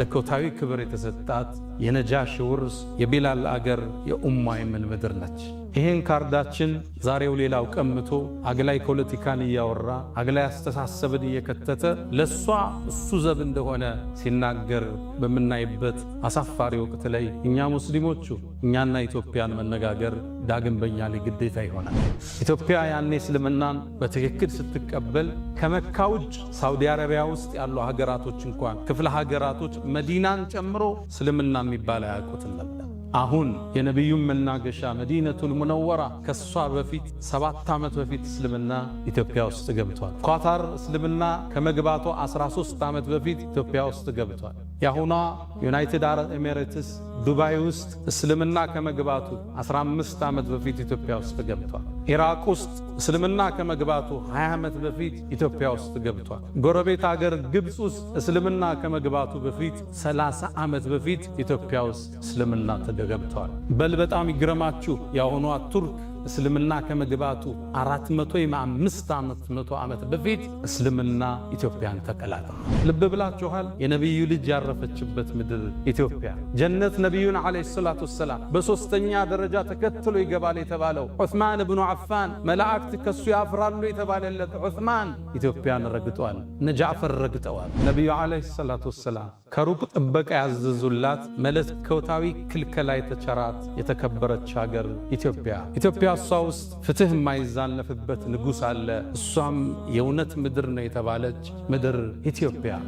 መለኮታዊ ክብር የተሰጣት የነጃሽ ውርስ የቢላል አገር የኡማ የመን ምድር ነች። ይህን ካርዳችን ዛሬው ሌላው ቀምቶ አግላይ ፖለቲካን እያወራ አግላይ አስተሳሰብን እየከተተ ለሷ እሱ ዘብ እንደሆነ ሲናገር በምናይበት አሳፋሪ ወቅት ላይ እኛ ሙስሊሞቹ እኛና ኢትዮጵያን መነጋገር ዳግም በእኛ ላይ ግዴታ ይሆናል። ኢትዮጵያ ያኔ እስልምናን በትክክል ስትቀበል ከመካ ውጭ ሳውዲ አረቢያ ውስጥ ያሉ ሀገራቶች እንኳን ክፍለ ሀገራቶች መዲናን ጨምሮ እስልምና የሚባል አያውቁትም ነበር። አሁን የነቢዩን መናገሻ መዲነቱል ሙነወራ ከሷ በፊት 7 ዓመት በፊት እስልምና ኢትዮጵያ ውስጥ ገብቷል። ኳታር እስልምና ከመግባቷ 13 ዓመት በፊት ኢትዮጵያ ውስጥ ገብቷል። ያሁኗ ዩናይትድ አረብ ኤሚሬትስ ዱባይ ውስጥ እስልምና ከመግባቱ 15 ዓመት በፊት ኢትዮጵያ ውስጥ ገብቷል። ኢራቅ ውስጥ እስልምና ከመግባቱ 20 ዓመት በፊት ኢትዮጵያ ውስጥ ገብቷል። ጎረቤት ሀገር ግብፅ ውስጥ እስልምና ከመግባቱ በፊት 30 ዓመት በፊት ኢትዮጵያ ውስጥ እስልምና ተገብቷል። በል በጣም ይግረማችሁ ያሁኗ ቱርክ እስልምና ከመግባቱ 405 ዓመት በፊት እስልምና ኢትዮጵያን ተቀላቀለ። ልብ ብላችኋል? የነቢዩ ልጅ ያረፈችበት ምድር ኢትዮጵያ ጀነት ነቢዩን ዓለይሂ ሰላቱ ወሰላም በሶስተኛ ደረጃ ተከትሎ ይገባል የተባለው ዑስማን ብኑ አፋን መላእክት ከሱ ያፍራሉ የተባለለት ዑስማን ኢትዮጵያን ረግጧል። እነ ጃዕፈር ረግጠዋል። ነቢዩ ዓለይሂ ሰላቱ ወሰላም ከሩቅ ጥበቃ ያዘዙላት መለኮታዊ ክልከላ የተቸራት የተከበረች ሀገር ኢትዮጵያ። እሷ ውስጥ ፍትህ የማይዛነፍበት ንጉሥ አለ። እሷም የእውነት ምድር ነው የተባለች ምድር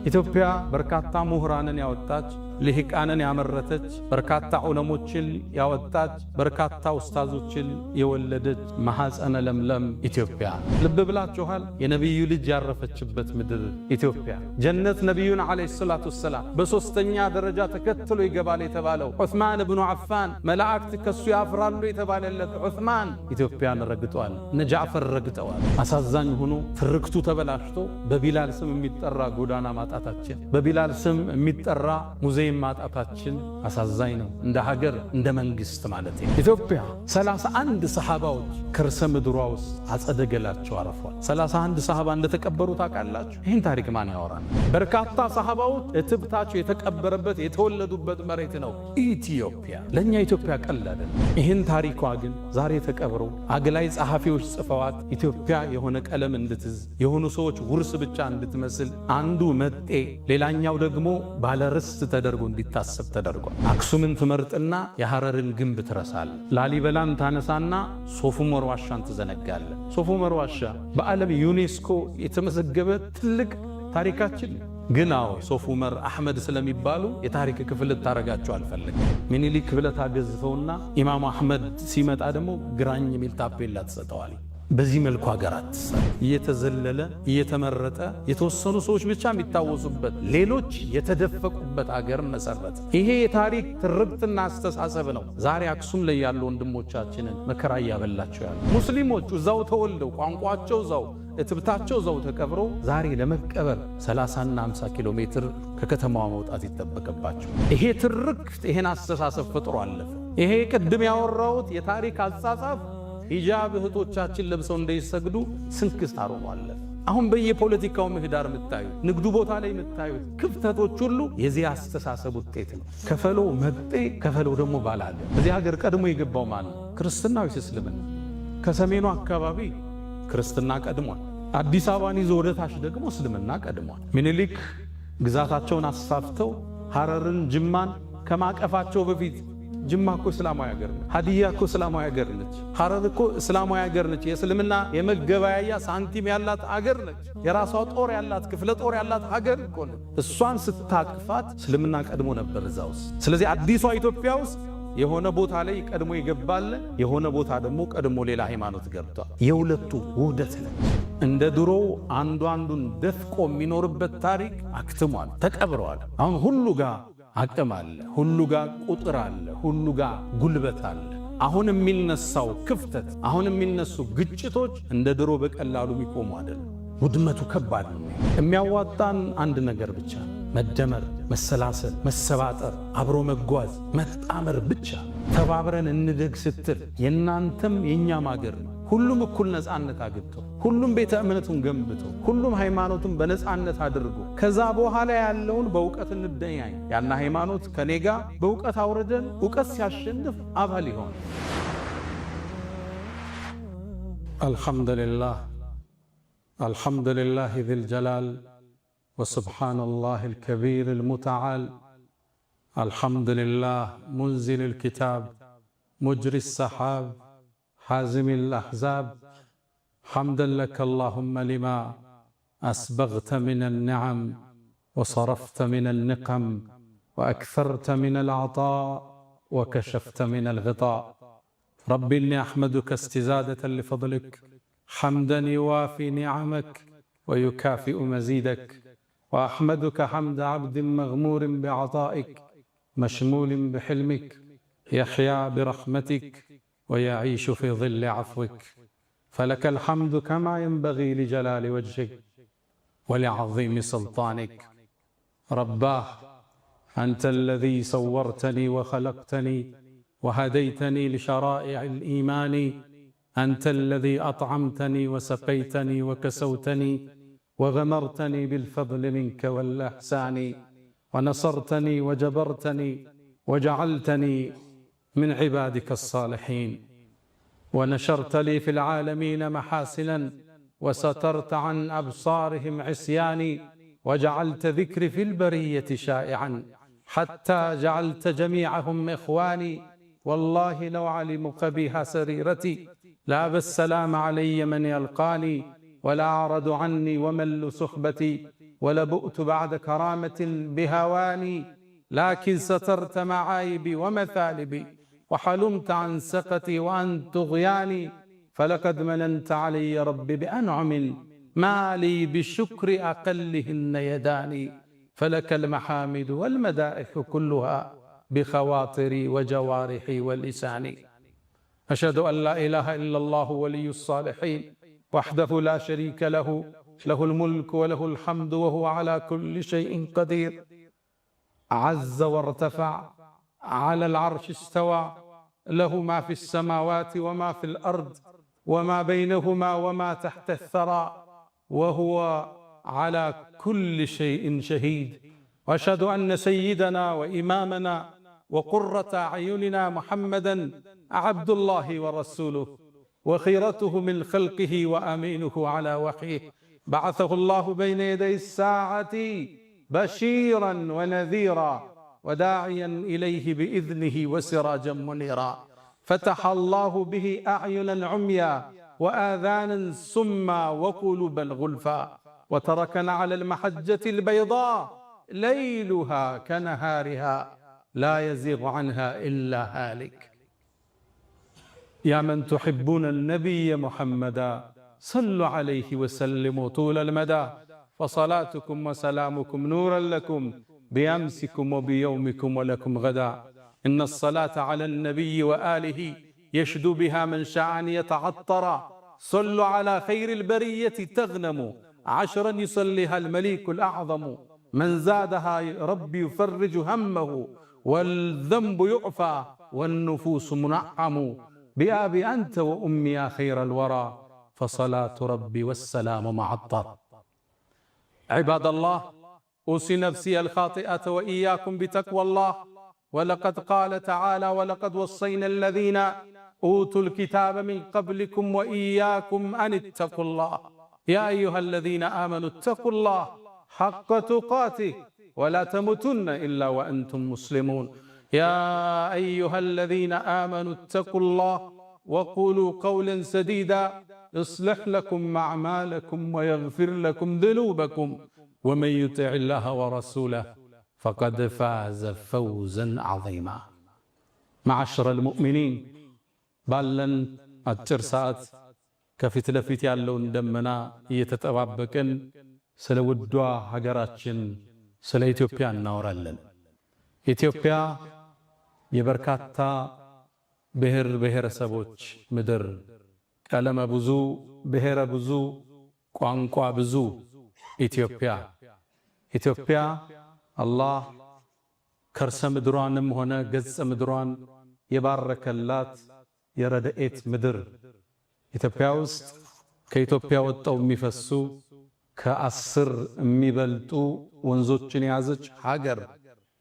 ኢትዮጵያ በርካታ ምሁራንን ያወጣች ልሂቃንን ያመረተች በርካታ ዑለሞችን ያወጣች በርካታ ኡስታዞችን የወለደች ማኅፀነ ለምለም ኢትዮጵያ። ልብ ብላችኋል? የነቢዩ ልጅ ያረፈችበት ምድር ኢትዮጵያ ጀነት ነቢዩን ዓለይሂ ሰላቱ ወሰላም በሶስተኛ ደረጃ ተከትሎ ይገባል የተባለው ዑስማን ብኑ አፋን መላእክት ከሱ ያፍራሉ የተባለለት ዑስማን ኢትዮጵያን ረግጧል። እነ ጃዕፈር ረግጠዋል። አሳዛኝ ሆኖ ትርክቱ ተበላሽቶ በቢላል ስም የሚጠራ ጎዳና ማጣታችን፣ በቢላል ስም የሚጠራ ሙዚየም ማጣታችን አሳዛኝ ነው። እንደ ሀገር እንደ መንግስት ማለት ነው። ኢትዮጵያ 31 ሰሃባዎች ከርሰ ምድሯ ውስጥ አጸደ ገላቸው አረፏል። 31 ሰሃባ እንደተቀበሩ ታውቃላችሁ? ይህን ታሪክ ማን ያወራል? በርካታ ሰሃባዎች እትብታቸው የተቀበረበት የተወለዱበት መሬት ነው ኢትዮጵያ። ለእኛ ኢትዮጵያ ቀላል። ይህን ታሪኳ ግን ዛሬ ተቀብሮ አግላይ ጸሐፊዎች ጽፈዋት ኢትዮጵያ የሆነ ቀለም እንድትዝ የሆኑ ሰዎች ውርስ ብቻ እንድትመስል አንዱ መጤ ሌላኛው ደግሞ ባለርስት ተደርጎ እንዲታሰብ ተደርጓል። አክሱምን ትመርጥና የሐረርን ግንብ ትረሳል። ላሊበላን ታነሳና ሶፍ ዑመር ዋሻን ትዘነጋለ። ሶፍ ዑመር ዋሻ በዓለም ዩኔስኮ የተመዘገበ ትልቅ ታሪካችን ግን ሶፍ ዑመር አሕመድ ስለሚባሉ የታሪክ ክፍል ታረጋቸው አልፈልግም። ሚኒሊክ ብለህ ታገዝፈውና ኢማም አሕመድ ሲመጣ ደግሞ ግራኝ የሚል ታፔላ ትሰጠዋል። በዚህ መልኩ ሀገራት እየተዘለለ እየተመረጠ የተወሰኑ ሰዎች ብቻ የሚታወሱበት ሌሎች የተደፈቁበት ሀገር መሰረት። ይሄ የታሪክ ትርክትና አስተሳሰብ ነው ዛሬ አክሱም ላይ ያሉ ወንድሞቻችንን መከራ እያበላቸው ያሉ። ሙስሊሞቹ እዛው ተወልደው ቋንቋቸው እዛው እትብታቸው እዛው ተቀብረው ዛሬ ለመቀበር 30 እና 50 ኪሎ ሜትር ከከተማዋ መውጣት ይጠበቅባቸው። ይሄ ትርክት ይሄን አስተሳሰብ ፈጥሮ አለፈ። ይሄ ቅድም ያወራሁት የታሪክ አጻጻፍ ሂጃብ እህቶቻችን ለብሰው እንዳይሰግዱ ስንክሳር ሆኗል። አሁን በየፖለቲካው ምህዳር የምታዩት ንግዱ ቦታ ላይ የምታዩት ክፍተቶች ሁሉ የዚህ አስተሳሰብ ውጤት ነው። ከፈለው መጤ ከፈለው ደግሞ ባላለ። እዚህ ሀገር ቀድሞ የገባው ማን ነው? ክርስትና ወይስ እስልምና? ከሰሜኑ አካባቢ ክርስትና ቀድሟል። አዲስ አበባን ይዞ ወደ ታች ደግሞ እስልምና ቀድሟል። ሚኒሊክ ግዛታቸውን አስፋፍተው ሐረርን ጅማን ከማቀፋቸው በፊት ጅማ እኮ እስላማዊ ሀገር ነች። ሀዲያ እኮ እስላማዊ ሀገር ነች። ሐረር እኮ እስላማዊ ሀገር ነች። የእስልምና የመገበያያ ሳንቲም ያላት ሀገር ነች። የራሷ ጦር ያላት ክፍለ ጦር ያላት ሀገር እኮ ነች። እሷን ስታቅፋት እስልምና ቀድሞ ነበር እዛ ውስጥ። ስለዚህ አዲሷ ኢትዮጵያ ውስጥ የሆነ ቦታ ላይ ቀድሞ ይገባል፣ የሆነ ቦታ ደግሞ ቀድሞ ሌላ ሃይማኖት ገብቷል። የሁለቱ ውህደት ነው። እንደ ድሮው አንዱ አንዱን ደፍቆ የሚኖርበት ታሪክ አክትሟል፣ ተቀብረዋል። አሁን ሁሉ ጋር አቅም አለ፣ ሁሉ ጋር ቁጥር አለ፣ ሁሉ ጋር ጉልበት አለ። አሁን የሚነሳው ክፍተት፣ አሁን የሚነሱ ግጭቶች እንደ ድሮ በቀላሉ የሚቆሙ አይደለም። ውድመቱ ከባድ ነው። የሚያዋጣን አንድ ነገር ብቻ፣ መደመር፣ መሰላሰል፣ መሰባጠር፣ አብሮ መጓዝ፣ መጣመር ብቻ። ተባብረን እንደግ ስትል የእናንተም የእኛም አገር ሁሉም እኩል ነፃነት አግኝቶ ሁሉም ቤተ እምነቱን ገንብቶ ሁሉም ሃይማኖቱን በነፃነት አድርጎ ከዛ በኋላ ያለውን በእውቀት እንደኛኝ ያና ሃይማኖት ከኔጋ በእውቀት አውርደን እውቀት ሲያሸንፍ አባል ይሆን። አልሐምዱሊላህ ዚል ጀላል ወሱብሓነላህ አልከቢር አልሙተዓል አልሐምዱሊላህ ሙንዚል አልኪታብ مجري السحاب حازم الأحزاب حمدا لك اللهم لما أسبغت من النعم وصرفت من النقم وأكثرت من العطاء وكشفت من الغطاء. رب إني أحمدك استزادة لفضلك حمدا يوافي نعمك ويكافئ مزيدك، وأحمدك حمد عبد مغمور بعطائك مشمول بحلمك يحيا برحمتك ويعيش في ظل عفوك. فلك الحمد كما ينبغي لجلال وجهك ولعظيم سلطانك. رباه أنت الذي صورتني وخلقتني وهديتني لشرائع الإيمان، أنت الذي أطعمتني وسقيتني وكسوتني وغمرتني بالفضل منك والإحسان، ونصرتني وجبرتني وجعلتني من عبادك الصالحين، ونشرت لي في العالمين محاسنا وسترت عن أبصارهم عصياني، وجعلت ذكري في البرية شائعا حتى جعلت جميعهم إخواني. والله لو علموا قبيح سريرتي لأبى السلام علي من يلقاني، ولا أعرض عني ومل صحبتي ولبؤت بعد كرامة بهواني، لكن سترت معايبي ومثالبي وحلمت عن سقتي وعن طغياني. فلقد مننت علي رب بأنعم ما لي بالشكر أقلهن يداني، فلك المحامد والمدائح كلها بخواطري وجوارحي ولساني. أشهد أن لا إله إلا الله ولي الصالحين وحده لا شريك له، له الملك وله الحمد وهو على كل شيء قدير. عز وارتفع على العرش استوى، له ما في السماوات وما في الأرض وما بينهما وما تحت الثرى، وهو على كل شيء شهيد. وأشهد أن سيدنا وإمامنا وقرة أعيننا محمدا عبد الله ورسوله وخيرته من خلقه وأمينه على وحيه، بعثه الله بين يدي الساعة بشيرا ونذيرا وداعيا إليه بإذنه وسراجا منيرا، فتح الله به أعينا عميا وآذانا سما وقلوبا غلفا، وتركنا على المحجة البيضاء ليلها كنهارها لا يزيغ عنها إلا هالك. يا من تحبون النبي محمدا صلوا عليه وسلموا طول المدى، فصلاتكم وسلامكم نورا لكم بأمسكم وبيومكم ولكم غدا. إن الصلاة على النبي وآله يشدو بها من شاء أن يتعطر، صلوا على خير البرية تغنموا 10 يصليها المليك الأعظم، من زادها ربي يفرج همه والذنب يعفى والنفوس منعم، بأبي أنت وأمي يا خير الورى، فصلاة ربي والسلام معطر. عباد الله، أوصي نفسي الخاطئة وإياكم بتقوى الله، ولقد قال تعالى: ولقد وصينا الذين أوتوا الكتاب من قبلكم وإياكم أن اتقوا الله، يا أيها الذين آمنوا اتقوا الله حق تقاته ولا تموتن إلا وأنتم مسلمون. يا أيها الذين آمنوا اتقوا الله وقولوا قولا سديدا يصلح لكم أعمالكم ويغفر لكم ذنوبكم، ومن يطع الله ورسوله فقد فاز فوزا عظيما. معشر المؤمنين، ባለን አጭር ሰዓት ከፊት ለፊት ያለውን ደመና እየተጠባበቅን ስለ ውዷ ሀገራችን ስለ ኢትዮጵያ እናወራለን። ኢትዮጵያ የበርካታ ብሔር ብሔረሰቦች ምድር፣ ቀለመ ብዙ፣ ብሔረ ብዙ፣ ቋንቋ ብዙ ኢትዮጵያ አላህ ከርሰ ምድሯንም ሆነ ገጸ ምድሯን የባረከላት የረድኤት ምድር፣ ኢትዮጵያ ውስጥ ከኢትዮጵያ ወጣው የሚፈሱ ከ10 የሚበልጡ ወንዞችን የያዘች ሀገር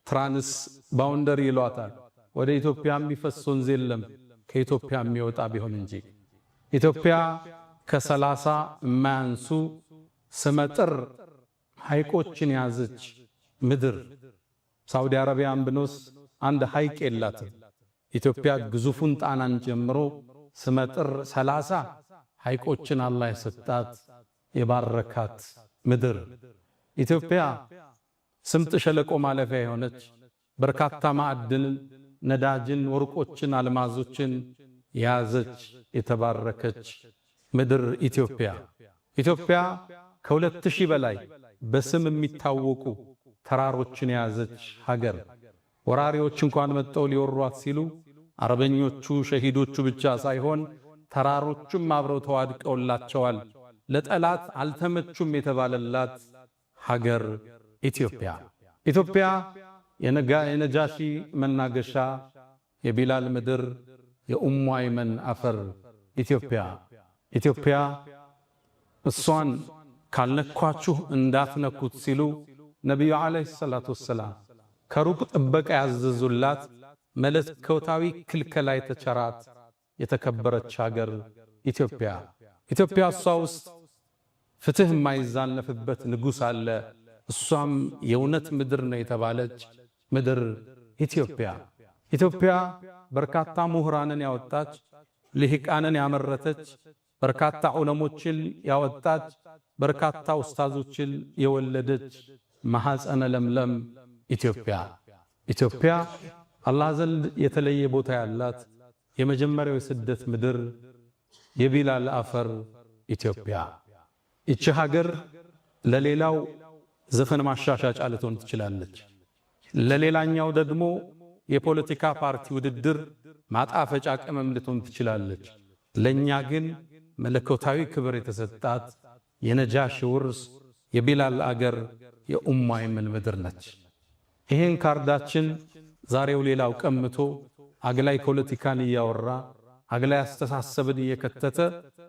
ትራንስ ባውንደሪ ይሏታል። ወደ ኢትዮጵያ የሚፈስ ወንዝ የለም ከኢትዮጵያ የሚወጣ ቢሆን እንጂ። ኢትዮጵያ ከ30 የማያንሱ ስመጥር ሐይቆችን የያዘች ምድር። ሳውዲ አረቢያን ብንወስ አንድ ሐይቅ የላትም። ኢትዮጵያ ግዙፉን ጣናን ጀምሮ ስመጥር 30 ሐይቆችን አላህ የሰጣት የባረካት ምድር። ኢትዮጵያ ስምጥ ሸለቆ ማለፊያ የሆነች በርካታ ማዕድንን፣ ነዳጅን፣ ወርቆችን፣ አልማዞችን የያዘች የተባረከች ምድር ኢትዮጵያ። ኢትዮጵያ ከ2000 በላይ በስም የሚታወቁ ተራሮችን የያዘች ሀገር። ወራሪዎች እንኳን መጥተው ሊወሯት ሲሉ አረበኞቹ ሸሂዶቹ ብቻ ሳይሆን ተራሮቹም አብረው ተዋድቀውላቸዋል። ለጠላት አልተመቹም የተባለላት ሀገር ኢትዮጵያ። ኢትዮጵያ የነጃሺ መናገሻ፣ የቢላል ምድር፣ የኡሙ አይመን አፈር ኢትዮጵያ። ኢትዮጵያ እሷን ካልነኳችሁ እንዳትነኩት ሲሉ ነቢዩ ዓለይሂ ሰላቱ ወሰላም ከሩቅ ጥበቃ ያዘዙላት መለኮታዊ ክልከላ የተቸራት የተከበረች ሀገር ኢትዮጵያ። ኢትዮጵያ እሷ ውስጥ ፍትህ የማይዛነፍበት ንጉሥ አለ። እሷም የእውነት ምድር ነው የተባለች ምድር ኢትዮጵያ። ኢትዮጵያ በርካታ ምሁራንን ያወጣች፣ ልሂቃንን ያመረተች፣ በርካታ ዑለሞችን ያወጣች፣ በርካታ ኡስታዞችን የወለደች ማኅፀነ ለምለም ኢትዮጵያ። ኢትዮጵያ አላህ ዘንድ የተለየ ቦታ ያላት የመጀመሪያው የስደት ምድር የቢላል አፈር ኢትዮጵያ። ይቺ ሀገር ለሌላው ዘፈን ማሻሻጫ ልትሆን ትችላለች፣ ለሌላኛው ደግሞ የፖለቲካ ፓርቲ ውድድር ማጣፈጫ ቅመም ልትሆን ትችላለች። ለኛ ግን መለኮታዊ ክብር የተሰጣት የነጃሺ ውርስ የቢላል አገር የኡሙ አይመን ምድር ነች። ይሄን ካርዳችን ዛሬው ሌላው ቀምቶ አግላይ ፖለቲካን እያወራ አግላይ አስተሳሰብን እየከተተ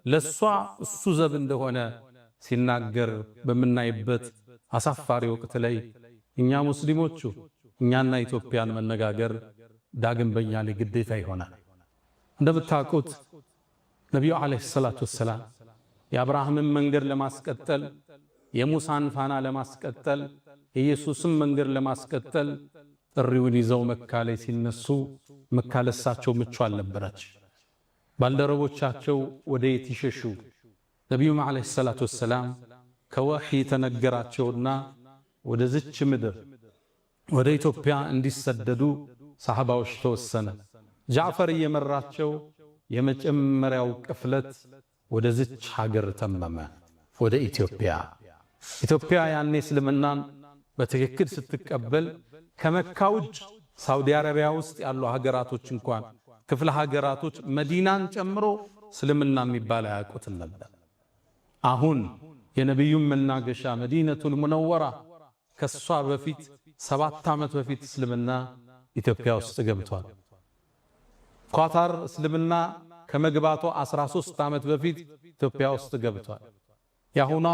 ለሷ እሱ ዘብ እንደሆነ ሲናገር በምናይበት አሳፋሪ ወቅት ላይ እኛ ሙስሊሞቹ እኛና ኢትዮጵያን መነጋገር ዳግም በእኛ ላይ ግዴታ ይሆናል። እንደምታውቁት ነቢዩ ዓለይሂ ሰላቱ ወሰላም የአብርሃምን መንገድ ለማስቀጠል፣ የሙሳን ፋና ለማስቀጠል፣ የኢየሱስን መንገድ ለማስቀጠል ጥሪውን ይዘው መካ ላይ ሲነሱ መካ ለሳቸው ምቹ አልነበረች። ባልደረቦቻቸው ወደ የት ይሸሹ? ነቢዩም ዓለይሂ ሰላቱ ወሰላም ከወሕይ ተነገራቸውና ወደ ዝች ምድር ወደ ኢትዮጵያ እንዲሰደዱ ሰሃባዎች ተወሰነ። ጃዕፈር እየመራቸው የመጀመሪያው ቅፍለት ወደ ዝች ሀገር ተመመ፣ ወደ ኢትዮጵያ። ኢትዮጵያ ያኔ እስልምናን በትክክል ስትቀበል ከመካ ውጭ ሳውዲ አረቢያ ውስጥ ያሉ ሀገራቶች እንኳን ክፍለ ሀገራቶች መዲናን ጨምሮ እስልምና የሚባል አያውቁትም ነበር። አሁን የነቢዩን መናገሻ መዲነቱል ሙነወራ ከሷ በፊት 7 ዓመት በፊት እስልምና ኢትዮጵያ ውስጥ ገብቷል። ኳታር እስልምና ከመግባቱ 13 ዓመት በፊት ኢትዮጵያ ውስጥ ገብቷል። ያሁኗ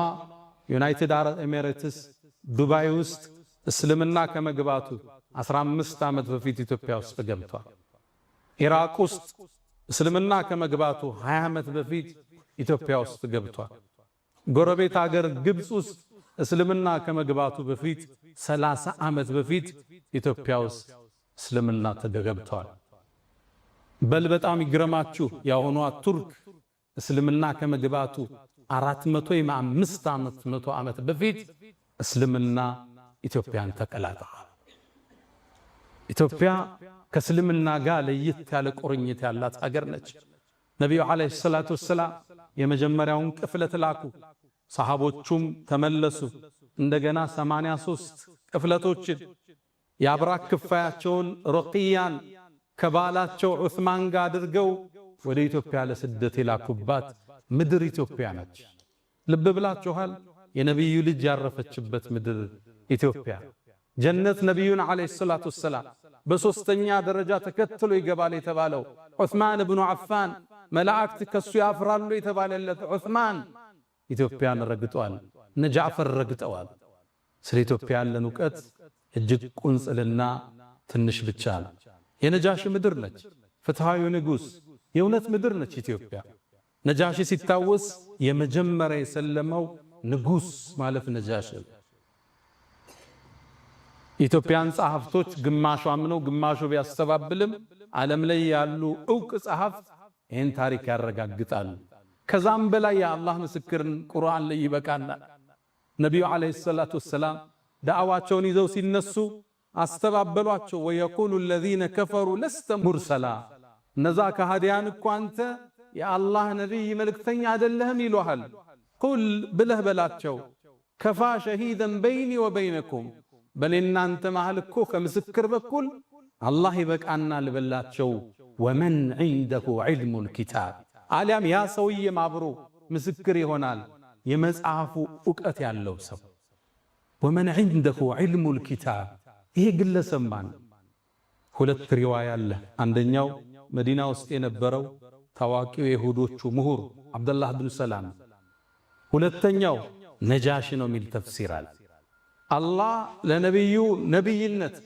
ዩናይትድ አረብ ኤሚሬትስ ዱባይ ውስጥ እስልምና ከመግባቱ 15 ዓመት በፊት ኢትዮጵያ ውስጥ ገብቷል። ኢራቅ ውስጥ እስልምና ከመግባቱ 20 ዓመት በፊት ኢትዮጵያ ውስጥ ገብቷል። ጎረቤት ሀገር ግብፅ ውስጥ እስልምና ከመግባቱ በፊት 30 ዓመት በፊት ኢትዮጵያ ውስጥ እስልምና ተገብቷል። በል በጣም ይግረማችሁ ያሁኗ ቱርክ እስልምና ከመግባቱ 400 ዓመት በፊት እስልምና ኢትዮጵያን ተቀላቅሏል። ኢትዮጵያ ከእስልምና ጋር ለየት ያለ ቁርኝት ያላት ሀገር ነች። ነቢዩ ዓለይሂ ሰላቱ ወሰላም የመጀመሪያውን ቅፍለት ላኩ። ሰሃቦቹም ተመለሱ። እንደገና 83 ቅፍለቶችን የአብራክ ክፋያቸውን ሩቅያን ከባላቸው ዑስማን ጋር አድርገው ወደ ኢትዮጵያ ለስደት የላኩባት ምድር ኢትዮጵያ ነች። ልብ ብላችኋል? የነቢዩ ልጅ ያረፈችበት ምድር ኢትዮጵያ። ጀነት ነቢዩን ዓለይሂ ሰላቱ ወሰላም በሶስተኛ ደረጃ ተከትሎ ይገባል የተባለው ዑስማን ብኑ አፋን መላእክት ከሱ ያፍራሉ የተባለለት ዑስማን ኢትዮጵያን ረግጧል። እነ ጃዕፈር ረግጠዋል። ስለ ኢትዮጵያ ያለን ዕውቀት እጅግ ቁንጽልና ትንሽ ብቻ ነው። የነጃሺ ምድር ነች። ፍትሃዊ ንጉስ የእውነት ምድር ነች ኢትዮጵያ። ነጃሺ ሲታወስ የመጀመሪያ የሰለመው ንጉስ ማለት ነጃሺ። ኢትዮጵያን ጸሐፍቶች ግማሹ አምነው ግማሹ ቢያስተባብልም ዓለም ላይ ያሉ ዕውቅ ጸሐፍት ይህን ታሪክ ያረጋግጣሉ። ከዛም በላይ የአላህ ምስክርን ቁርአን ላይ ይበቃናል። ነቢዩ ዓለይሂ ሰላቱ ወሰላም ዳዕዋቸውን ይዘው ሲነሱ አስተባበሏቸው። ወየቁሉ الذين كفروا لست مرسلا እነዛ ከሃዲያን እኮ አንተ የአላህ ነቢይ መልእክተኛ አይደለህም ይሉሃል። ቁል ብለህ በላቸው ከፋ ሸሂደን በይኒ ወበይነኩም በእኔና እናንተ መሃል እኮ ከምስክር በኩል አላህ ይበቃናል በላቸው። ወመን ዒንደሁ ዒልሙል ኪታብ አሊያም ያ ሰውዬም አብሮ ምስክር ይሆናል የመጽሐፉ ዕውቀት ያለው ሰው። ወመን ዒንደሁ ዒልሙል ኪታብ ይሄ ግለሰብ ማን? ሁለት ሪዋያ አለ። አንደኛው መዲና ውስጥ የነበረው ታዋቂው የይሁዶቹ ምሁር አብደላህ ብን ሰላም፣ ሁለተኛው ነጃሺ ነው የሚል ተፍሲር አለ። አላህ ለነቢዩ ነቢይነት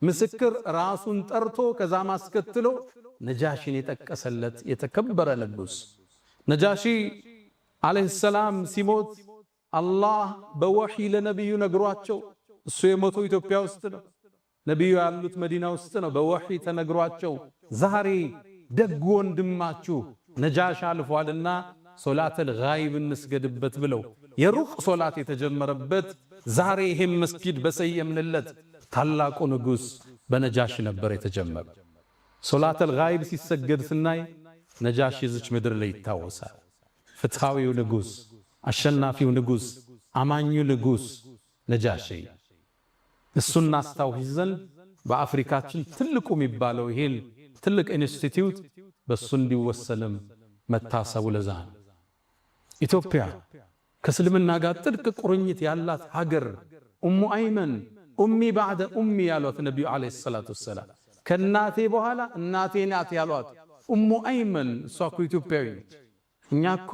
ምስክር ራሱን ጠርቶ ከዛ ማስከትሎ ነጃሺን የጠቀሰለት የተከበረ ንጉስ። ነጃሺ ዓለይሂ ሰላም ሲሞት አላህ በወሕይ ለነቢዩ ነግሯቸው፣ እሱ የሞተው ኢትዮጵያ ውስጥ ነው፣ ነቢዩ ያሉት መዲና ውስጥ ነው። በወሕይ ተነግሯቸው ዛሬ ደግ ወንድማችሁ ነጃሺ አልፏልና ሶላተል ጋይብ እንስገድበት ብለው የሩቅ ሶላት የተጀመረበት ዛሬ ይሄም መስጊድ በሰየምንለት ታላቁ ንጉስ በነጃሺ ነበር የተጀመረ። ሶላተል ጋይብ ሲሰገድ ስናይ ነጃሺ እዚች ምድር ላይ ይታወሳል። ፍትሃዊው ንጉስ፣ አሸናፊው ንጉስ፣ አማኙ ንጉስ ነጃሺ። እሱን እናስታውስ ዘንድ በአፍሪካችን ትልቁ የሚባለው ይሄን ትልቅ ኢንስቲትዩት በሱ እንዲወሰንም መታሰቡ ለዛ ነው። ኢትዮጵያ ከእስልምና ጋር ጥልቅ ቁርኝት ያላት ሀገር ኡሙ አይመን ኡሚ ባዕደ ኡሚ ያሏት ነቢዩ ዓለይሂ ሰላቱ ወሰላም ከእናቴ በኋላ እናቴ ናት ያሏት ኡሙ አይመን እሷ እኮ ኢትዮጵያዊ ነች። እኛ እኮ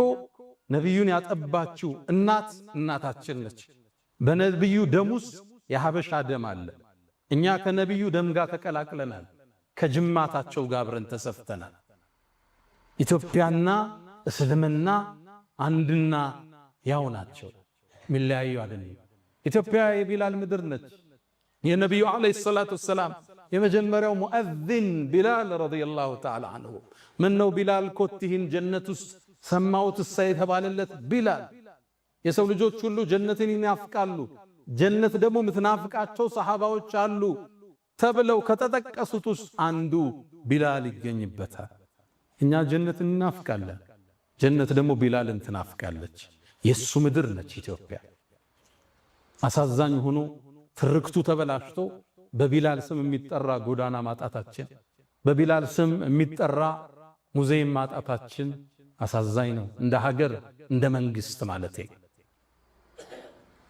ነቢዩን ያጠባችው እናት እናታችን ነች። በነቢዩ ደም ውስጥ የሀበሻ ደም አለ። እኛ ከነቢዩ ደም ጋር ተቀላቅለናል። ከጅማታቸው ጋር አብረን ተሰፍተናል። ኢትዮጵያና እስልምና አንድና ያው ናቸው፣ ሚለያዩ አይደለም። ኢትዮጵያ የቢላል ምድር ነች። የነቢዩ ዓለይሂ ሰላቱ ወሰላም የመጀመሪያው ሙአዚን ቢላል ረዲየላሁ ተዓላ አንሁ። ምን ነው ቢላል ኮቲህን ጀነት ውስጥ ሰማሁት እሳ የተባለለት ቢላል። የሰው ልጆች ሁሉ ጀነትን ይናፍቃሉ። ጀነት ደግሞ ምትናፍቃቸው ሰሃባዎች አሉ ተብለው ከተጠቀሱት ውስጥ አንዱ ቢላል ይገኝበታል። እኛ ጀነትን እናፍቃለን፣ ጀነት ደግሞ ቢላልን ትናፍቃለች። የሱ ምድር ነች ኢትዮጵያ። አሳዛኝ ሆኖ ትርክቱ ተበላሽቶ በቢላል ስም የሚጠራ ጎዳና ማጣታችን፣ በቢላል ስም የሚጠራ ሙዚየም ማጣታችን አሳዛኝ ነው። እንደ ሀገር እንደ መንግስት ማለት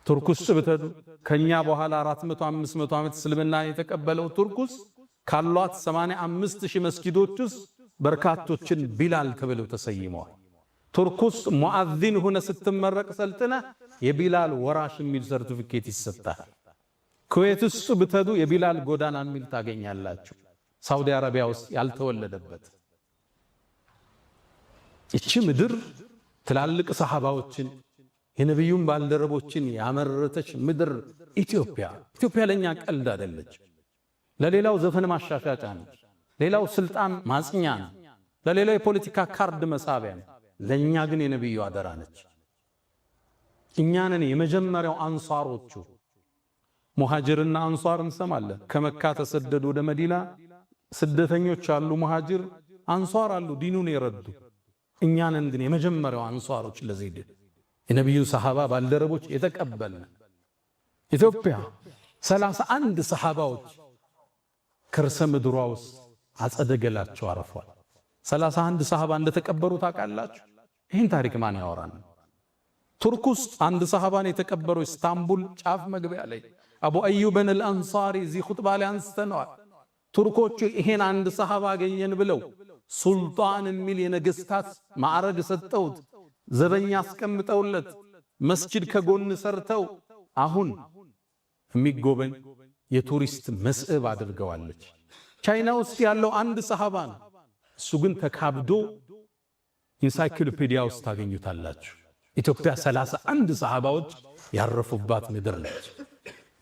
ቱርክ ውስጥ ብትሄዱ ከኛ በኋላ 400 500 ዓመት እስልምና የተቀበለው ቱርክ ውስጥ ካሏት 85,000 መስጊዶች ውስጥ በርካቶችን ቢላል ተብለው ተሰይመዋል። ቱርክ ውስጥ ሙአዚን ሆነ ስትመረቅ ሰልጥነ የቢላል ወራሽ የሚል ሰርቲፊኬት ይሰጣል። ኩዌት ውስጥ ብትሄዱ የቢላል ጎዳና የሚል ታገኛላችሁ። ሳውዲ አረቢያ ውስጥ ያልተወለደበት እቺ ምድር ትላልቅ ሰሃባዎችን የነቢዩን ባልደረቦችን ያመረተች ምድር ኢትዮጵያ። ኢትዮጵያ ለኛ ቀልድ አይደለች። ለሌላው ዘፈን ማሻሻጫ ነች፣ ሌላው ስልጣን ማጽኛ ነው፣ ለሌላው የፖለቲካ ካርድ መሳቢያ ነው። ለኛ ግን የነቢዩ አደራ ነች። እኛንን የመጀመሪያው አንሷሮቹ ሙሃጅርና አንሷር እንሰማለን። ከመካ ተሰደዱ ወደ መዲና ስደተኞች አሉ፣ ሙሃጅር አንሷር አሉ፣ ዲኑን የረዱ። እኛንን ግን የመጀመሪያው አንሷሮች ለዚህ የነቢዩ ሰሃባ ባልደረቦች የተቀበልን። ኢትዮጵያ 31 ሰሃባዎች ከርሰ ምድሯ ውስጥ አጸደገላቸው አረፏል። 31 ሰሃባ እንደተቀበሩ ታውቃላችሁ? ይህን ታሪክ ማን ያወራን? ቱርክ ውስጥ አንድ ሰሃባን የተቀበሩ ኢስታንቡል ጫፍ መግቢያ ላይ አቡ አዩብን አልአንሳሪ እዚህ ኹጥባ ላይ አንስተነዋል። ቱርኮቹ ይሄን አንድ ሰሃባ አገኘን ብለው ሱልጣን የሚል የነገስታት ማዕረግ ሰጠውት፣ ዘበኛ አስቀምጠውለት፣ መስጂድ ከጎን ሰርተው አሁን የሚጎበኝ የቱሪስት መስህብ አድርገዋለች። ቻይና ውስጥ ያለው አንድ ሰሃባ ነው። እሱ ግን ተካብዶ ኢንሳይክሎፒዲያ ውስጥ ታገኙታላችሁ። ኢትዮጵያ 31 ሰሃባዎች ያረፉባት ምድር ነች።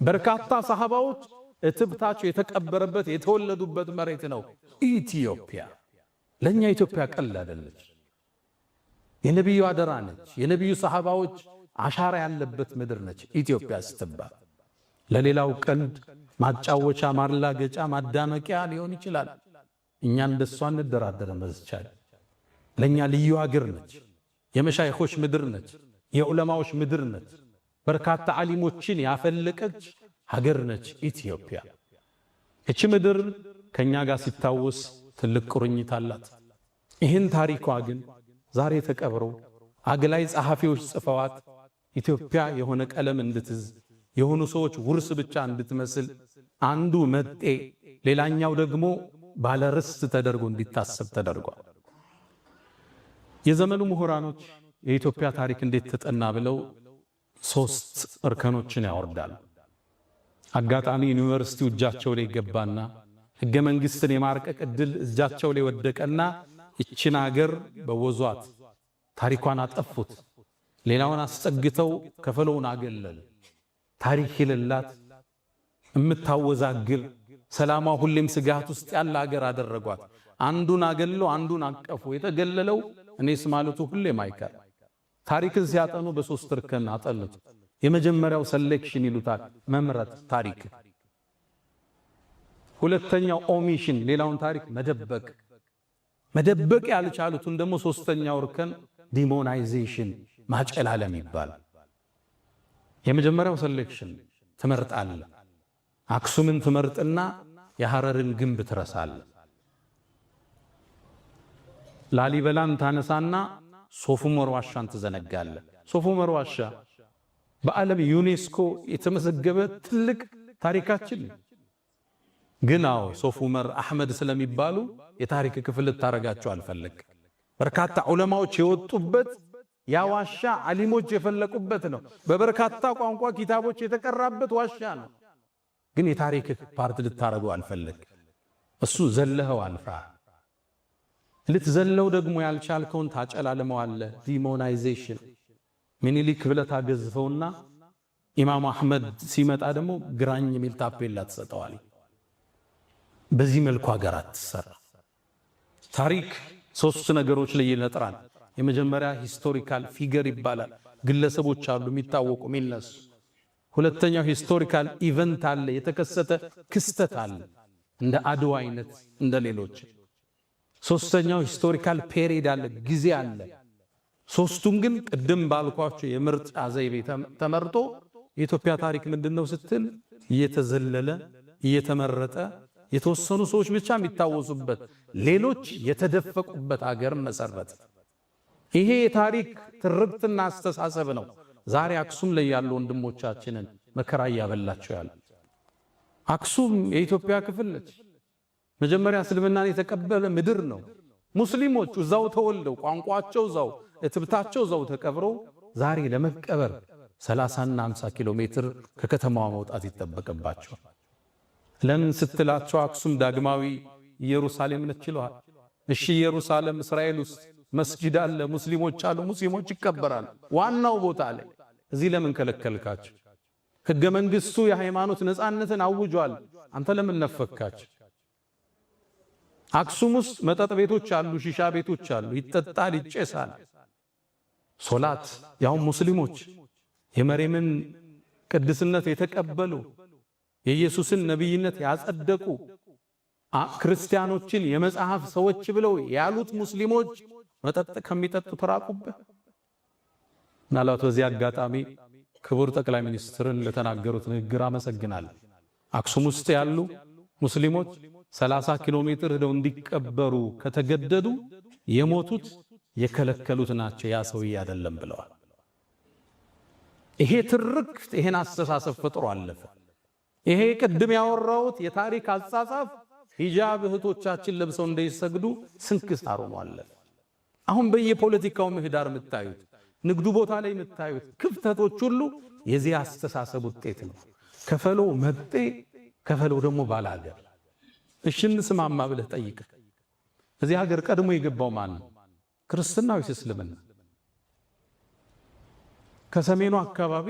በርካታ ሰሃባዎች እትብታቸው የተቀበረበት የተወለዱበት መሬት ነው ኢትዮጵያ። ለኛ ኢትዮጵያ ቀላል አይደለች። የነብዩ አደራ ነች። የነብዩ ሰሃባዎች አሻራ ያለበት ምድር ነች ኢትዮጵያ ስትባል። ለሌላው ቀልድ ማጫወቻ፣ ማላገጫ፣ ማዳመቂያ ሊሆን ይችላል። እኛ እንደሷ እንደራደረም በዝቻል። ለኛ ልዩ ሀገር ነች። የመሻይኾች ምድር ነች። የዑለማዎች ምድር ነች። በርካታ ዓሊሞችን ያፈለቀች ሀገር ነች ኢትዮጵያ። እቺ ምድር ከኛ ጋር ሲታወስ ትልቅ ቁርኝት አላት። ይህን ታሪኳ ግን ዛሬ ተቀብሮ አግላይ ጸሐፊዎች ጽፈዋት ኢትዮጵያ የሆነ ቀለም እንድትዝ የሆኑ ሰዎች ውርስ ብቻ እንድትመስል አንዱ መጤ ሌላኛው ደግሞ ባለርስት ተደርጎ እንዲታሰብ ተደርጓል። የዘመኑ ምሁራኖች የኢትዮጵያ ታሪክ እንዴት ተጠና ብለው 3 እርከኖችን ያወርዳሉ። አጋጣሚ ዩኒቨርሲቲው እጃቸው ላይ ገባና ሕገ መንግሥትን የማርቀቅ ዕድል እጃቸው ላይ ወደቀና ይችን አገር በወዟት ታሪኳን አጠፉት። ሌላውን አስጠግተው ከፈለውን አገለሉ። ታሪክ የሌላት እምታወዛግል ሰላሟ ሁሌም ስጋት ውስጥ ያለ አገር አደረጓት። አንዱን አገለው አንዱን አቀፉ። የተገለለው እኔስ ማለቱ ሁሌም አይቀር። ታሪክን ሲያጠኑ በ3 እርከን አጠኑት። የመጀመሪያው ሴሌክሽን ይሉታል፣ መምረጥ ታሪክ። ሁለተኛው ኦሚሽን፣ ሌላውን ታሪክ መደበቅ። መደበቅ ያልቻሉትን ደግሞ 3ኛው እርከን ዲሞናይዜሽን፣ ማጨላለም ይባላል። የመጀመሪያው ሴሌክሽን ትመርጣለህ። አክሱምን ትመርጥና የሐረርን ግንብ ትረሳለህ። ላሊበላን ታነሳና ሶፉመር ዋሻን ትዘነጋለህ። ሶፉመር ዋሻ በዓለም ዩኔስኮ የተመዘገበ ትልቅ ታሪካችን ግን ሶፉመር አህመድ ስለሚባሉ የታሪክ ክፍል ልታረጋቸው አልፈለግ። በርካታ ዑለማዎች የወጡበት ያ ዋሻ ዓሊሞች የፈለቁበት ነው። በበርካታ ቋንቋ ኪታቦች የተቀራበት ዋሻ ነው። ግን የታሪክ ፓርት ልታረገው አልፈለግ። እሱ ዘለኸው አልፋ ልትዘለው ደግሞ ያልቻልከውን ታጨላለመዋለህ። ዲሞናይዜሽን ሚኒሊክ ብለህ ታገዝፈውና ኢማም አህመድ ሲመጣ ደግሞ ግራኝ የሚል ታፔላ ትሰጠዋል። በዚህ መልኩ ሀገር አትሰራ። ታሪክ 3 ነገሮች ላይ ይነጥራል። የመጀመሪያ ሂስቶሪካል ፊገር ይባላል። ግለሰቦች አሉ የሚታወቁ የሚነሱ። ሁለተኛው ሂስቶሪካል ኢቨንት አለ፣ የተከሰተ ክስተት አለ እንደ አድዋ አይነት እንደ ሌሎች። ሶስተኛው ሂስቶሪካል ፔሪድ አለ፣ ጊዜ አለ። ሶስቱም ግን ቅድም ባልኳቸው የምርጫ ዘይቤ ተመርጦ የኢትዮጵያ ታሪክ ምንድነው ስትል እየተዘለለ እየተመረጠ የተወሰኑ ሰዎች ብቻ የሚታወሱበት ሌሎች የተደፈቁበት ሀገር መሰረት። ይሄ የታሪክ ትርክትና አስተሳሰብ ነው ዛሬ አክሱም ላይ ያሉ ወንድሞቻችንን መከራ እያበላቸው ያለ። አክሱም የኢትዮጵያ ክፍል ነች። መጀመሪያ እስልምናን የተቀበለ ምድር ነው። ሙስሊሞቹ እዛው ተወልደው ቋንቋቸው እዛው እትብታቸው እዛው ተቀብረው ዛሬ ለመቀበር 30 እና 50 ኪሎ ሜትር ከከተማዋ መውጣት ይጠበቅባቸው። ለምን ስትላቸው አክሱም ዳግማዊ ኢየሩሳሌም ነች ይለዋል። እሺ ኢየሩሳሌም እስራኤል ውስጥ መስጂድ አለ፣ ሙስሊሞች አሉ፣ ሙስሊሞች ይከበራሉ ዋናው ቦታ ላይ። እዚህ ለምን ከለከልካቸው? ሕገ መንግሥቱ የሃይማኖት ነፃነትን አውጇል። አንተ ለምን ነፈካቸው? አክሱም ውስጥ መጠጥ ቤቶች አሉ፣ ሺሻ ቤቶች አሉ፣ ይጠጣል፣ ይጨሳል። ሶላት ያው ሙስሊሞች የመሬምን ቅድስነት የተቀበሉ የኢየሱስን ነብይነት ያጸደቁ ክርስቲያኖችን የመጽሐፍ ሰዎች ብለው ያሉት ሙስሊሞች መጠጥ ከሚጠጡ ተራቁበት። ምናልባት በዚህ አጋጣሚ ክቡር ጠቅላይ ሚኒስትርን ለተናገሩት ንግግር አመሰግናለሁ። አክሱም ውስጥ ያሉ ሙስሊሞች 30 ኪሎ ሜትር ሄደው እንዲቀበሩ ከተገደዱ የሞቱት የከለከሉት ናቸው፣ ያ ሰውዬ አይደለም ብለዋል። ይሄ ትርክት ይሄን አስተሳሰብ ፈጥሮ አለፈ። ይሄ ቅድም ያወራሁት የታሪክ አጻጻፍ ሂጃብ እህቶቻችን ለብሰው እንዳይሰግዱ ስንክሳር ሆኗል። አሁን በየፖለቲካው ምህዳር የምታዩት ንግዱ ቦታ ላይ የምታዩት ክፍተቶች ሁሉ የዚህ አስተሳሰብ ውጤት ነው። ከፈሎ መጤ ከፈሎ ደግሞ ባላገር። እሺ እንስማማ ብለህ ጠይቅ። እዚህ ሀገር ቀድሞ የገባው ማን ነው? ክርስትና ወይስ እስልምና? ከሰሜኑ አካባቢ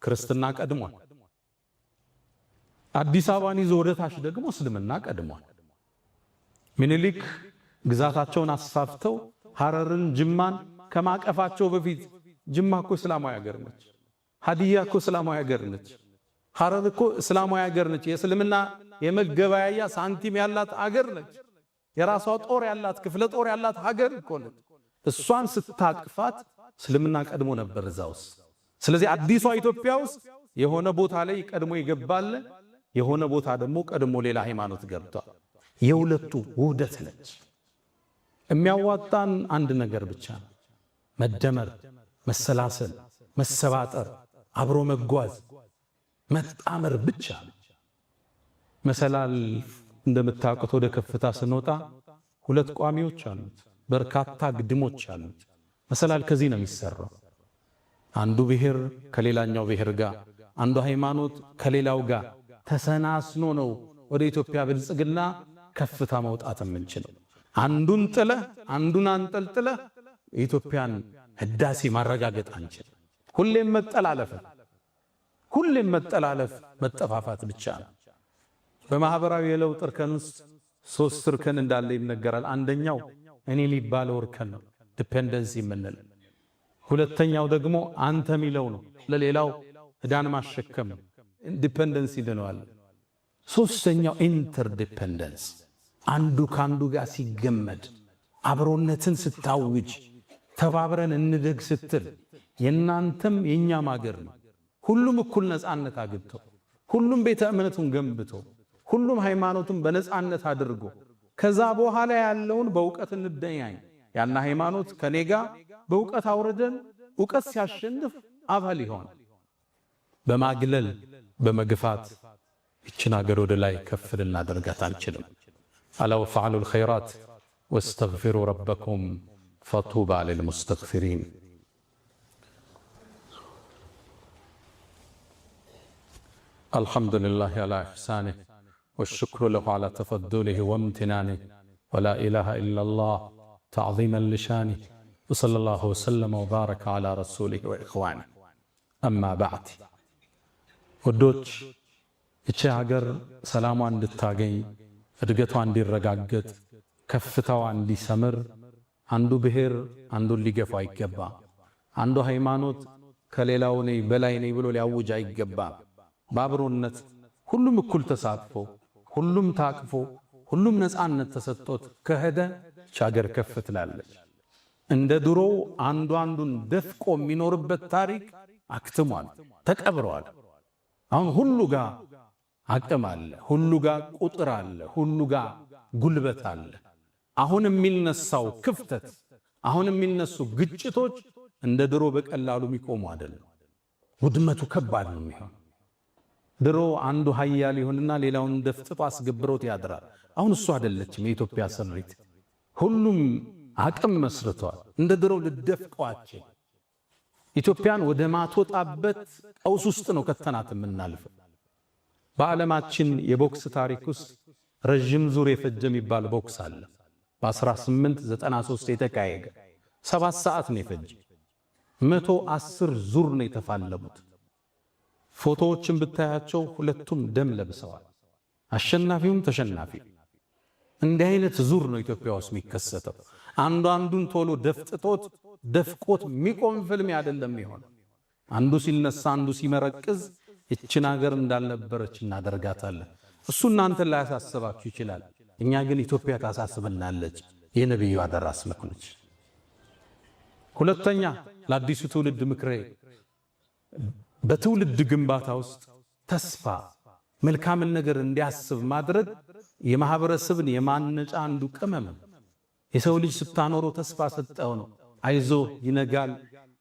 ክርስትና ቀድሟል። አዲስ አበባን ይዞ ወደ ታች ደግሞ እስልምና ቀድሟል። ምኒልክ ግዛታቸውን አስፋፍተው ሐረርን፣ ጅማን ከማቀፋቸው በፊት ጅማ እኮ እስላማዊ ሀገር ነች። ሀዲያ እኮ እስላማዊ ሀገር ነች። ሐረር እኮ እስላማዊ ሀገር ነች። የእስልምና የመገበያያ ሳንቲም ያላት ሀገር ነች። የራሷ ጦር ያላት ክፍለ ጦር ያላት ሀገር እኮ ነች። እሷን ስታቅፋት እስልምና ቀድሞ ነበር እዛ ውስጥ። ስለዚህ አዲሷ ኢትዮጵያ ውስጥ የሆነ ቦታ ላይ ቀድሞ ይገባል፣ የሆነ ቦታ ደግሞ ቀድሞ ሌላ ሃይማኖት ገብቷል። የሁለቱ ውህደት ነች። የሚያዋጣን አንድ ነገር ብቻ ነው፣ መደመር፣ መሰላሰል፣ መሰባጠር፣ አብሮ መጓዝ፣ መጣመር ብቻ። መሰላል እንደምታውቁት ወደ ከፍታ ስንወጣ ሁለት ቋሚዎች አሉት፣ በርካታ ግድሞች አሉት። መሰላል ከዚህ ነው የሚሰራው። አንዱ ብሔር ከሌላኛው ብሔር ጋር፣ አንዱ ሃይማኖት ከሌላው ጋር ተሰናስኖ ነው ወደ ኢትዮጵያ ብልጽግና ከፍታ መውጣት የምንችለው። አንዱን ጥለህ አንዱን አንጠልጥለህ የኢትዮጵያን ህዳሴ ማረጋገጥ አንችል። ሁሌም መጠላለፍ መጠፋፋት ብቻ ነው። በማህበራዊ የለውጥ እርከን ውስጥ 3 እርከን እንዳለ ይነገራል። አንደኛው እኔ ሊባለው እርከን ነው፣ ዲፔንደንሲ የምንለው። ሁለተኛው ደግሞ አንተ የሚለው ነው፣ ለሌላው ዕዳን ማሸከም ነው፣ ዲፔንደንሲ ይለዋል። ሶስተኛው ኢንተርዲፔንደንስ፣ አንዱ ካንዱ ጋር ሲገመድ፣ አብሮነትን ስታውጅ፣ ተባብረን እንደግ ስትል የናንተም የኛም ሀገር ነው። ሁሉም እኩል ነፃነት አግኝተው፣ ሁሉም ቤተ እምነቱን ገንብቶ፣ ሁሉም ሃይማኖቱን በነፃነት አድርጎ ከዛ በኋላ ያለውን በእውቀት እንደያኝ ያና ሃይማኖት ከኔጋ በእውቀት አውርደን እውቀት ሲያሸንፍ አባል ይሆን። በማግለል በመግፋት ይችን ሀገር ወደ ላይ ከፍ ልናደርጋት አንችልም። አላ ወፈዐሉል ኸይራት ወስተግፊሩ ረበኩም ፈጡባ ሊልሙስተግፊሪን። አልሐምዱሊላህ አላ ኢሕሳኒህ ወሽክሩ ለሁ አላ ተፈዱሊህ ወምትናኒህ ወላ ኢላሃ ኢለላህ ተዕዚመን ሊሻኒህ ወሰለላሁ ወሰለመ ወባረከ አላ ረሱሊህ ወኢኽዋኒህ። አማ በዕድ ወዶች ይቺ ሀገር ሰላሟ እንድታገኝ እድገቷ እንዲረጋገጥ ከፍታዋ እንዲሰምር አንዱ ብሔር አንዱን ሊገፋ አይገባ። አንዱ ሃይማኖት ከሌላው ነኝ በላይ ነኝ ብሎ ሊያውጅ አይገባ። በአብሮነት ሁሉም እኩል ተሳትፎ፣ ሁሉም ታቅፎ፣ ሁሉም ነፃነት ተሰጥቶት ከሄደ ይቺ ሀገር ከፍ ትላለች። እንደ ድሮ አንዱ አንዱን ደፍቆ የሚኖርበት ታሪክ አክትሟል፣ ተቀብረዋል። አሁን ሁሉ ጋር አቅም አለ፣ ሁሉ ጋር ቁጥር አለ፣ ሁሉ ጋር ጉልበት አለ። አሁን የሚነሳው ክፍተት፣ አሁን የሚነሱ ግጭቶች እንደ ድሮ በቀላሉ የሚቆሙ አይደለም። ውድመቱ ከባድ ነው የሚሆን። ድሮ አንዱ ሀያል ይሆንና ሌላውን ደፍጥጦ አስገብሮት ያድራል። አሁን እሱ አይደለችም የኢትዮጵያ ስሪት። ሁሉም አቅም መስርቷል። እንደ ድሮ ልደፍቀዋቸው ኢትዮጵያን ወደ ማትወጣበት ቀውስ ውስጥ ነው ከተናት የምናልፈው። በዓለማችን የቦክስ ታሪክ ውስጥ ረጅም ዙር የፈጀ የሚባል ቦክስ አለ። በ1893 የተካሄደ 7 ሰዓት ነው የፈጀ። 110 ዙር ነው የተፋለሙት። ፎቶዎችን ብታያቸው ሁለቱም ደም ለብሰዋል፣ አሸናፊውም ተሸናፊ። እንዲህ አይነት ዙር ነው ኢትዮጵያ ውስጥ የሚከሰተው። አንዱ አንዱን ቶሎ ደፍጥጦት ደፍቆት የሚቆም ፍልም አይደለም ይሆናል። አንዱ ሲነሳ አንዱ ሲመረቅዝ ይችን ሀገር እንዳልነበረች እናደርጋታለን። እሱ እናንተን ላይ ያሳስባችሁ ይችላል። እኛ ግን ኢትዮጵያ ታሳስበናለች። የነብዩ አደራ ስለሆነች። ሁለተኛ ለአዲሱ ትውልድ ምክሬ በትውልድ ግንባታ ውስጥ ተስፋ መልካምን ነገር እንዲያስብ ማድረግ የማህበረሰብን የማነጫ አንዱ ቅመም። የሰው ልጅ ስታኖረው ተስፋ ሰጠው ነው። አይዞ ይነጋል፣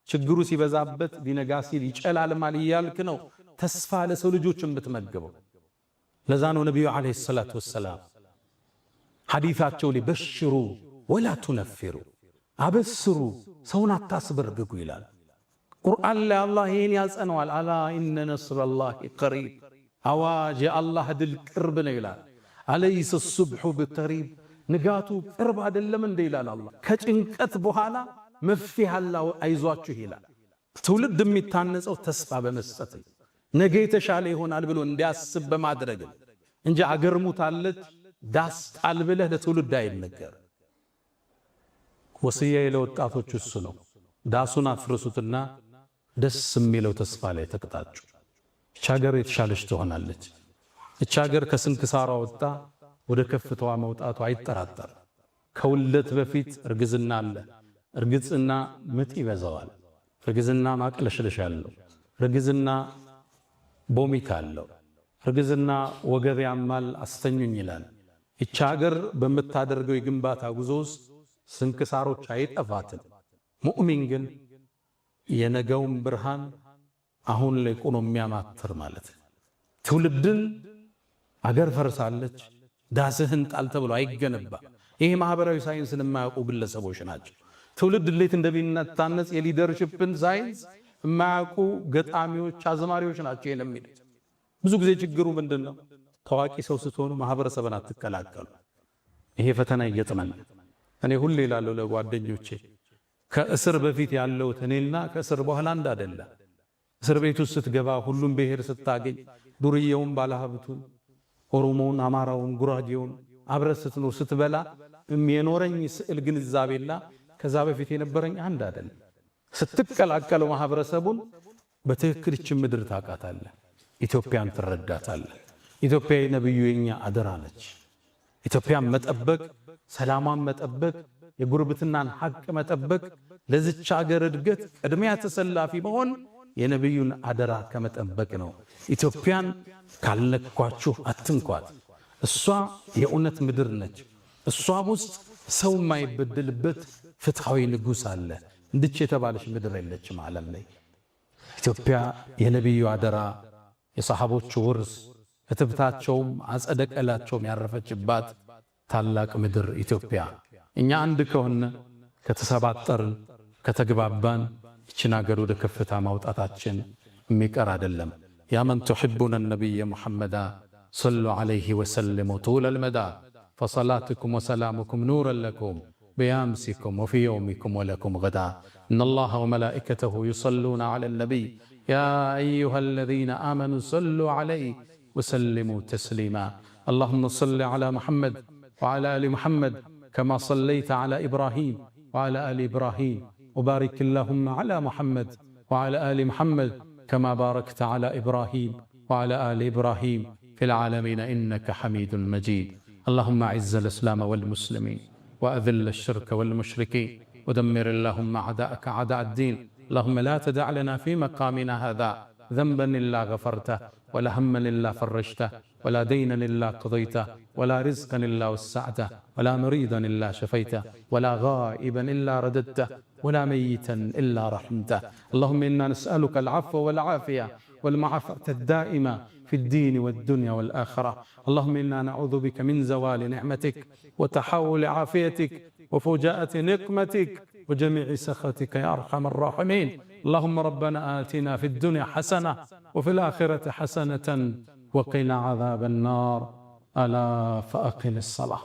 ችግሩ ሲበዛበት ሊነጋ ሲል ይጨላልማል እያልክ ነው ተስፋ ለሰው ልጆች የምትመግበው። ለዛ ነው ነብዩ አለይሂ ሰላቱ ወሰላም ሐዲታቸው ላይ በሽሩ ወላ ቱነፊሩ አበስሩ ሰውን አታስበርግጉ ይላል። ቁርአን ላይ አላህ ይሄን ያጸነዋል። አላ ኢነ ነስረላሂ ቀሪብ አዋጅ የአላህ ድል ቅርብ ነው ይላል። አለይሰ ሱብሑ ብቀሪብ ንጋቱ ቅርብ አይደለም እንደ ይላል አላህ። ከጭንቀት በኋላ መፍትሄ አላህ አይዟችሁ ይላል። ትውልድ የሚታነጸው ተስፋ በመስጠት ነገ የተሻለ ይሆናል ብሎ እንዲያስብ በማድረግ እንጂ አገር ሙታለች ዳስ ጣል ብለህ ለትውልድ አይነገር። ወስያዬ ለወጣቶች እሱ ነው። ዳሱን አፍርሱትና ደስ የሚለው ተስፋ ላይ ተቅጣጩ። እቺ ሀገር የተሻለች ትሆናለች። እቺ ሀገር ከስንክሳሯ ወጣ ወደ ከፍታዋ መውጣቱ አይጠራጠር። ከውልደት በፊት እርግዝና አለ። እርግዝና ምጥ ይበዛዋል። እርግዝና ማቅለሽለሽ አለው። እርግዝና ቦሚት አለው። እርግዝና ወገብ ያማል አስተኙኝ ይላል። እቺ ሀገር በምታደርገው የግንባታ ጉዞ ውስጥ ስንክሳሮች አይጠፋትም። ሙእሚን ግን የነገውን ብርሃን አሁን ላይ ቆሞ የሚያማትር ማለት ትውልድን አገር ፈርሳለች ዳስህን ጣል ተብሎ አይገነባ። ይሄ ማህበራዊ ሳይንስን የማያውቁ ግለሰቦች ናቸው። ትውልድ እንዴት እንደሚታነጽ የሊደርሺፕን ሳይንስ የማያውቁ ገጣሚዎች፣ አዝማሪዎች ናቸው የሚሉት። ብዙ ጊዜ ችግሩ ምንድነው? ታዋቂ ሰው ስትሆኑ ማህበረሰብን አትቀላቀሉ። ይሄ ፈተና ይገጥመን። እኔ ሁሌ እላለሁ ለጓደኞቼ ከእስር በፊት ያለው እኔና ከእስር በኋላ አንድ አይደለም። እስር ቤት ውስጥ ስትገባ ሁሉም ብሔር ስታገኝ ዱርዬውን፣ ባለሀብቱን፣ ኦሮሞውን፣ አማራውን፣ ጉራጌውን አብረህ ስትኖር ስትበላ የኖረኝ ስዕል ግንዛቤላ ከዛ በፊት የነበረኝ አንድ አይደለም። ስትቀላቀለው ማህበረሰቡን በትክክል እቺ ምድር ታውቃታለህ፣ ኢትዮጵያን ትረዳታለህ። ኢትዮጵያ የነብዩ የኛ አደራ ነች። ኢትዮጵያን መጠበቅ፣ ሰላሟን መጠበቅ፣ የጉርብትናን ሐቅ መጠበቅ፣ ለዚች ሀገር እድገት ቅድሚያ ተሰላፊ መሆን የነብዩን አደራ ከመጠበቅ ነው። ኢትዮጵያን ካልነኳችሁ አትንኳት። እሷ የእውነት ምድር ነች። እሷም ውስጥ ሰው የማይበደልበት ፍትሃዊ ንጉሥ አለ። እንድች የተባለች ምድር የለችም ዓለም ላይ። ኢትዮጵያ የነብዩ አደራ፣ የሰሃቦቹ ውርስ፣ እትብታቸውም አጸደቀላቸውም ያረፈችባት ታላቅ ምድር ኢትዮጵያ። እኛ አንድ ከሆነ ከተሰባጠርን ከተግባባን ይችን ሀገር ወደ ከፍታ ማውጣታችን የሚቀር አይደለም። ያ መን ትሕቡነ ነቢየ ሙሐመዳ ሰሉ ዐለይሂ ወሰልሙ ጡለል መዳ ፈሰላትኩም ወሰላሙኩም ኑረን ለኩም بأمسكم وفي يومكم ولكم غدا إن الله وملائكته يصلون على النبي يا أيها الذين آمنوا صلوا عليه وسلموا تسليما اللهم صل على محمد وعلى آل محمد كما صليت على إبراهيم وعلى آل إبراهيم وبارك اللهم على محمد وعلى آل محمد كما باركت على إبراهيم وعلى آل إبراهيم في العالمين إنك حميد مجيد اللهم أعز الإسلام والمسلمين وأذل الشرك والمشركين ودمر اللهم أعداءك أعداء الدين اللهم لا تدع لنا في مقامنا هذا ذنبا إلا غفرته ولا هما إلا فرجته ولا دينا إلا قضيته ولا رزقا إلا وسعته ولا مريضا إلا شفيته ولا غائبا إلا رددته ولا ميتا إلا رحمته اللهم إنا نسألك العفو والعافية والمعافاة الدائمة في الدين والدنيا والآخرة اللهم إنا نعوذ بك من زوال نعمتك وتحول عافيتك وفجاءة نقمتك وجميع سخطك يا أرحم الراحمين اللهم ربنا آتنا في الدنيا حسنة وفي الآخرة حسنة وقنا عذاب النار ألا فأقم الصلاة.